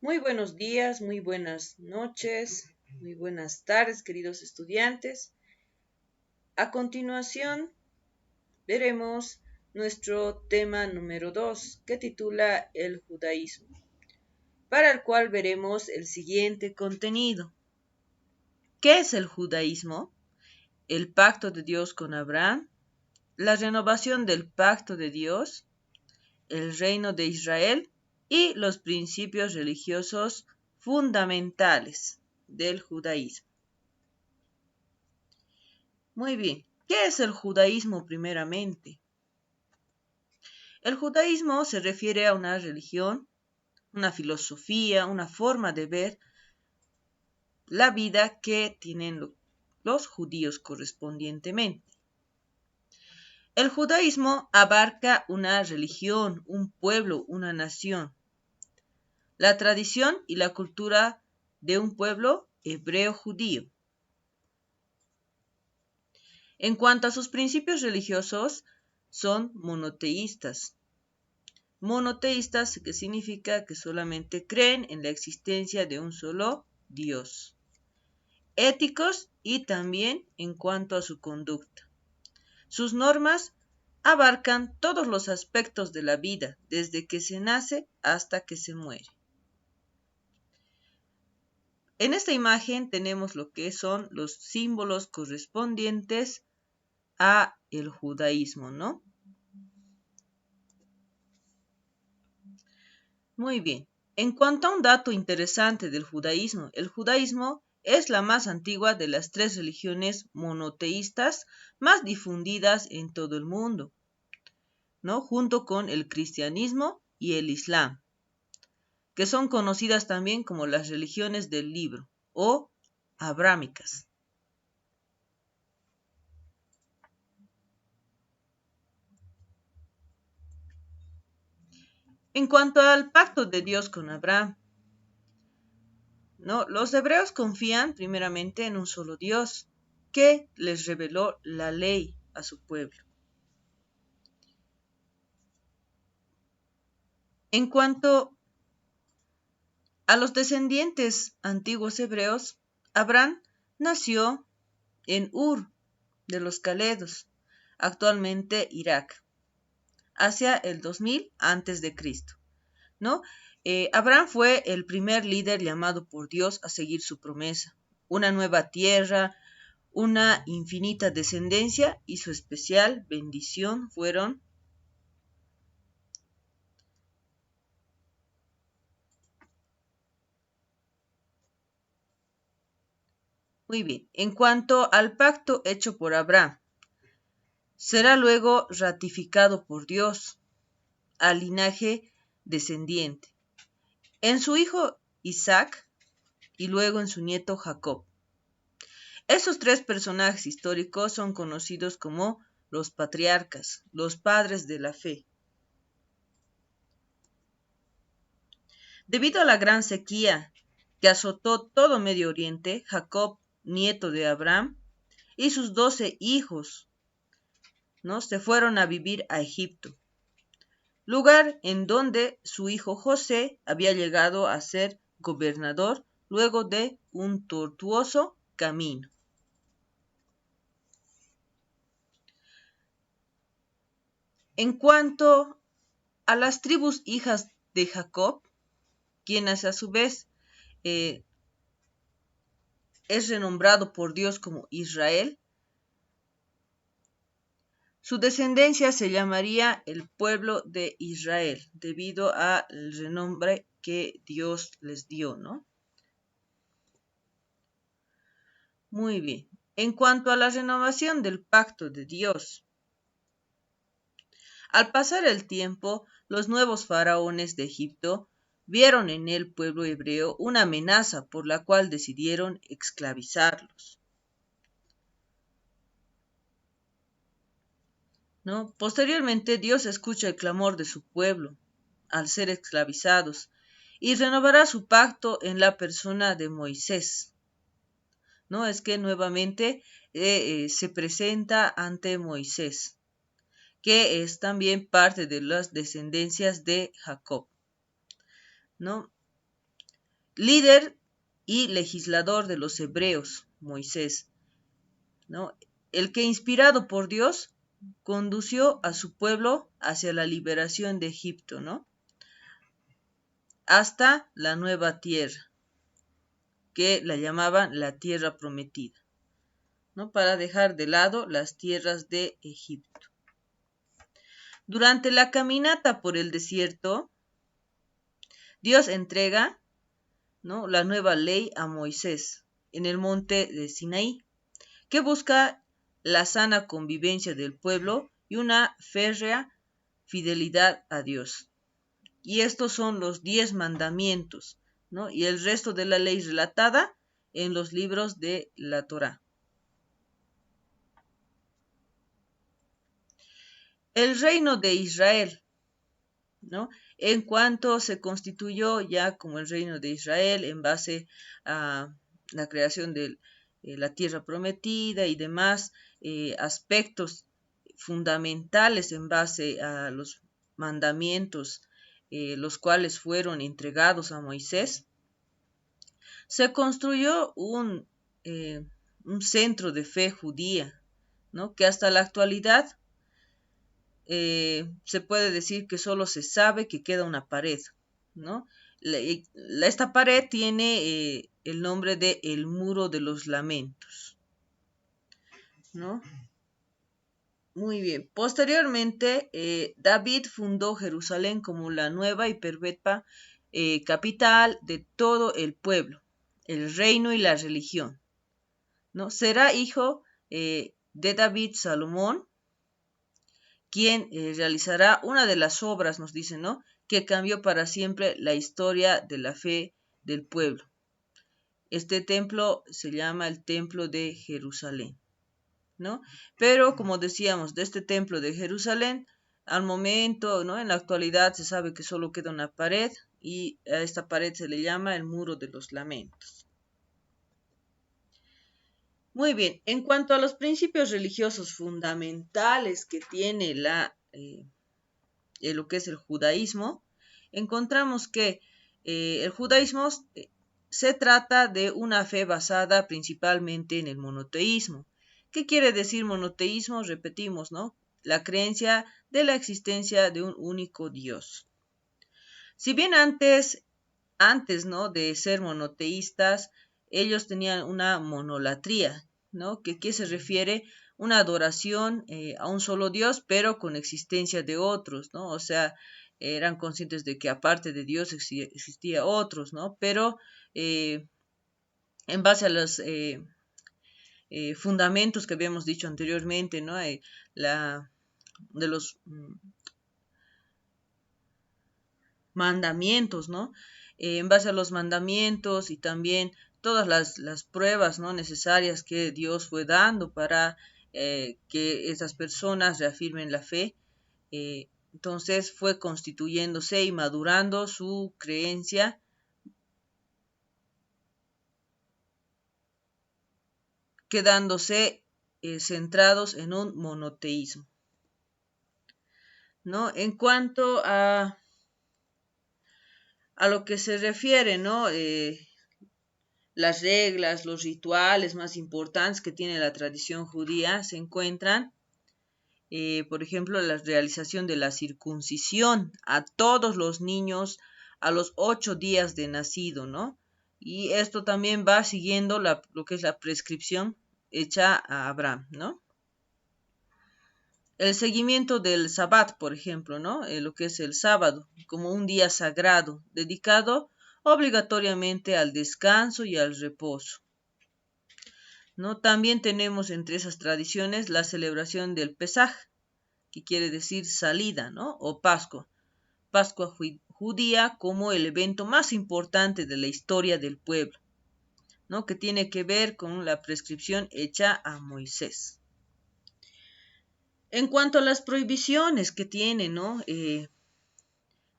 Muy buenos días, muy buenas noches, muy buenas tardes, queridos estudiantes. A continuación, veremos nuestro tema número 2, que titula El judaísmo, para el cual veremos el siguiente contenido. ¿Qué es el judaísmo? El pacto de Dios con Abraham, la renovación del pacto de Dios, el reino de Israel y los principios religiosos fundamentales del judaísmo. Muy bien, ¿qué es el judaísmo primeramente? El judaísmo se refiere a una religión, una filosofía, una forma de ver la vida que tienen los judíos correspondientemente. El judaísmo abarca una religión, un pueblo, una nación, la tradición y la cultura de un pueblo hebreo judío. En cuanto a sus principios religiosos, son monoteístas. Monoteístas, que significa que solamente creen en la existencia de un solo Dios. Éticos y también en cuanto a su conducta. Sus normas abarcan todos los aspectos de la vida, desde que se nace hasta que se muere. En esta imagen tenemos lo que son los símbolos correspondientes a el judaísmo, ¿no? Muy bien. En cuanto a un dato interesante del judaísmo, el judaísmo es la más antigua de las tres religiones monoteístas más difundidas en todo el mundo, ¿no? Junto con el cristianismo y el islam, que son conocidas también como las religiones del libro o abrámicas. En cuanto al pacto de Dios con Abraham, ¿no? Los hebreos confían primeramente en un solo Dios que les reveló la ley a su pueblo. En cuanto a los descendientes antiguos hebreos, Abraham nació en Ur de los Caledos, actualmente Irak, hacia el 2000 a.C., ¿no? Abraham fue el primer líder llamado por Dios a seguir su promesa, una nueva tierra, una infinita descendencia y su especial bendición fueron muy bien. En cuanto al pacto hecho por Abraham, será luego ratificado por Dios al linaje descendiente, en su hijo Isaac y luego en su nieto Jacob. Esos tres personajes históricos son conocidos como los patriarcas, los padres de la fe. Debido a la gran sequía que azotó todo Medio Oriente, Jacob, nieto de Abraham, y sus 12 hijos, ¿no? Se fueron a vivir a Egipto, lugar en donde su hijo José había llegado a ser gobernador luego de un tortuoso camino. En cuanto a las tribus hijas de Jacob, quienes a su vez es renombrado por Dios como Israel, su descendencia se llamaría el pueblo de Israel, debido al renombre que Dios les dio, ¿no? Muy bien. En cuanto a la renovación del pacto de Dios, al pasar el tiempo, los nuevos faraones de Egipto vieron en el pueblo hebreo una amenaza por la cual decidieron esclavizarlos, ¿no? Posteriormente, Dios escucha el clamor de su pueblo al ser esclavizados y renovará su pacto en la persona de Moisés, ¿no? Es que nuevamente se presenta ante Moisés, que es también parte de las descendencias de Jacob, ¿no? líder y legislador de los hebreos, Moisés, ¿no? El que, inspirado por Dios, condució a su pueblo hacia la liberación de Egipto, ¿no? Hasta la nueva tierra, que la llamaban la tierra prometida, ¿no? Para dejar de lado las tierras de Egipto. Durante la caminata por el desierto, Dios entrega, ¿no?, la nueva ley a Moisés en el monte de Sinaí, que busca la sana convivencia del pueblo y una férrea fidelidad a Dios. Y estos son los 10 mandamientos, ¿no?, y el resto de la ley relatada en los libros de la Torá. El reino de Israel, ¿no? En cuanto se constituyó ya como el reino de Israel en base a la creación de la tierra prometida y demás aspectos fundamentales en base a los mandamientos, los cuales fueron entregados a Moisés, se construyó un centro de fe judía, ¿no?, que hasta la actualidad se puede decir que solo se sabe que queda una pared, ¿no? Esta pared tiene el nombre de el Muro de los Lamentos, ¿no? Muy bien. Posteriormente, David fundó Jerusalén como la nueva y perpetua capital de todo el pueblo, el reino y la religión, ¿no? Será hijo de David Salomón, quien realizará una de las obras, nos dice, ¿no?, que cambió para siempre la historia de la fe del pueblo. Este templo se llama el Templo de Jerusalén, ¿no? Pero, como decíamos, de este Templo de Jerusalén, al momento, ¿no?, en la actualidad se sabe que solo queda una pared y a esta pared se le llama el Muro de los Lamentos. Muy bien, en cuanto a los principios religiosos fundamentales que tiene lo que es el judaísmo, encontramos que el judaísmo se trata de una fe basada principalmente en el monoteísmo. ¿Qué quiere decir monoteísmo? Repetimos, ¿no?, la creencia de la existencia de un único Dios. Si bien antes, ¿no?, de ser monoteístas, ellos tenían una monolatría, ¿no?, que se refiere una adoración a un solo Dios, pero con existencia de otros, ¿no? O sea, eran conscientes de que aparte de Dios existía otros, ¿no? Pero en base a los fundamentos que habíamos dicho anteriormente, ¿no?, de los mandamientos, ¿no? En base a los mandamientos y también todas las pruebas, ¿no?, necesarias que Dios fue dando para que esas personas reafirmen la fe, entonces fue constituyéndose y madurando su creencia, quedándose centrados en un monoteísmo, ¿no? En cuanto a lo que se refiere, ¿no?, las reglas, los rituales más importantes que tiene la tradición judía se encuentran, por ejemplo, la realización de la circuncisión a todos los niños a los 8 días de nacido, ¿no? Y esto también va siguiendo lo que es la prescripción hecha a Abraham, ¿no? El seguimiento del Sabbat, por ejemplo, ¿no? Lo que es el sábado, como un día sagrado, dedicado obligatoriamente al descanso y al reposo, ¿no? También tenemos entre esas tradiciones la celebración del Pesaj, que quiere decir salida, ¿no?, o Pascua. Pascua judía como el evento más importante de la historia del pueblo, ¿no?, que tiene que ver con la prescripción hecha a Moisés. En cuanto a las prohibiciones que tiene, ¿no?,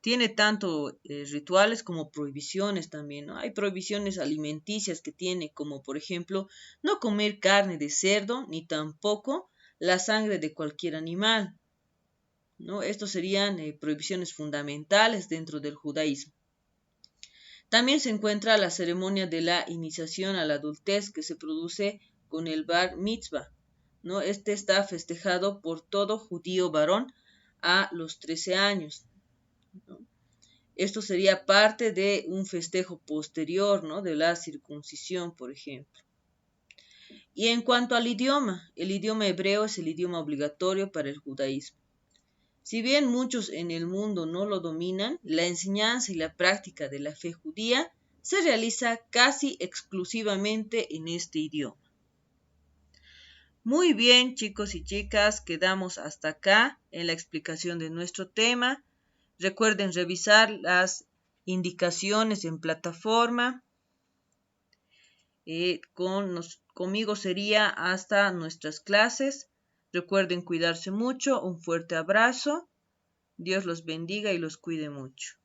tiene tanto rituales como prohibiciones también, ¿no? Hay prohibiciones alimenticias que tiene, como por ejemplo, no comer carne de cerdo, ni tampoco la sangre de cualquier animal, ¿no? Estos serían prohibiciones fundamentales dentro del judaísmo. También se encuentra la ceremonia de la iniciación a la adultez que se produce con el Bar Mitzvah, ¿no? Este está festejado por todo judío varón a los 13 años, ¿no? Esto sería parte de un festejo posterior, ¿no? De la circuncisión, por ejemplo. Y en cuanto al idioma, el idioma hebreo es el idioma obligatorio para el judaísmo. Si bien muchos en el mundo no lo dominan, la enseñanza y la práctica de la fe judía se realiza casi exclusivamente en este idioma. Muy bien, chicos y chicas, quedamos hasta acá en la explicación de nuestro tema. Recuerden revisar las indicaciones en plataforma. Conmigo sería hasta nuestras clases. Recuerden cuidarse mucho. Un fuerte abrazo. Dios los bendiga y los cuide mucho.